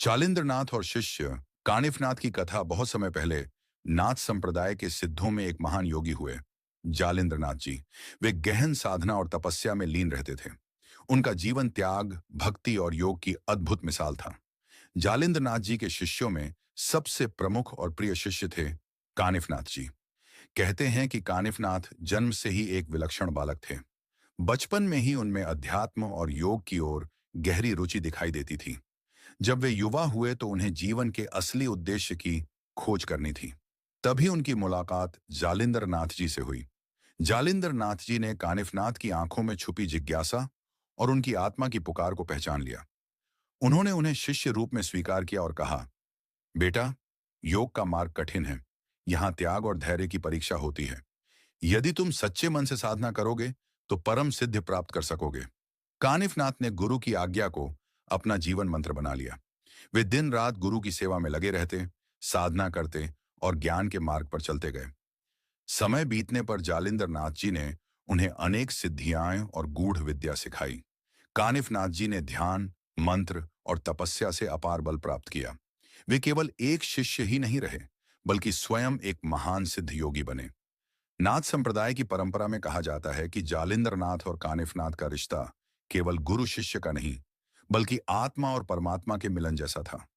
जालिंद्रनाथ और शिष्य कानिफनाथ की कथा बहुत समय पहले नाथ संप्रदाय के सिद्धों में एक महान योगी हुए, जालिंद्रनाथ जी। वे गहन साधना और तपस्या में लीन रहते थे। उनका जीवन त्याग, भक्ति और योग की अद्भुत मिसाल था। जालिंद्रनाथ जी के शिष्यों में सबसे प्रमुख और प्रिय शिष्य थे कानिफनाथ जी। कहते हैं कि कानिफनाथ जन्म से ही एक विलक्षण बालक थे। बचपन में ही उनमें अध्यात्म और योग की ओर गहरी रुचि दिखाई देती थी। जब वे युवा हुए तो उन्हें जीवन के असली उद्देश्य की खोज करनी थी। तभी उनकी मुलाकात जालिंदर नाथ जी से हुई। जालिंदर नाथ जी ने कानिफनाथ की आंखों में छुपी जिज्ञासा और उनकी आत्मा की पुकार को पहचान लिया। उन्होंने उन्हें शिष्य रूप में स्वीकार किया और कहा, बेटा, योग का मार्ग कठिन है। यहाँ त्याग और धैर्य की परीक्षा होती है। यदि तुम सच्चे मन से साधना करोगे तो परम सिद्धि प्राप्त कर सकोगे। कानिफनाथ ने गुरु की आज्ञा को अपना जीवन मंत्र बना लिया। वे दिन रात गुरु की सेवा में लगे रहते, साधना करते और ज्ञान के मार्ग पर चलते गए। समय बीतने पर जालिंदर नाथ जी ने उन्हें अनेक सिद्धियां और गूढ़ विद्या सिखाई। कानिफनाथ जी ने ध्यान, मंत्र और तपस्या से अपार बल प्राप्त किया। वे केवल एक शिष्य ही नहीं रहे, बल्कि स्वयं एक महान सिद्ध योगी बने। नाथ संप्रदाय की परंपरा में कहा जाता है कि जालिंदर नाथ और कानिफनाथ का रिश्ता केवल गुरु शिष्य का नहीं, बल्कि आत्मा और परमात्मा के मिलन जैसा था।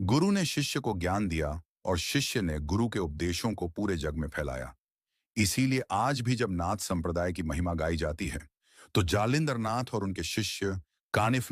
गुरु ने शिष्य को ज्ञान दिया और शिष्य ने गुरु के उपदेशों को पूरे जग में फैलाया। इसीलिए आज भी जब नाथ संप्रदाय की महिमा गाई जाती है, तो जालिंदर नाथ और उनके शिष्य कानिफनाथ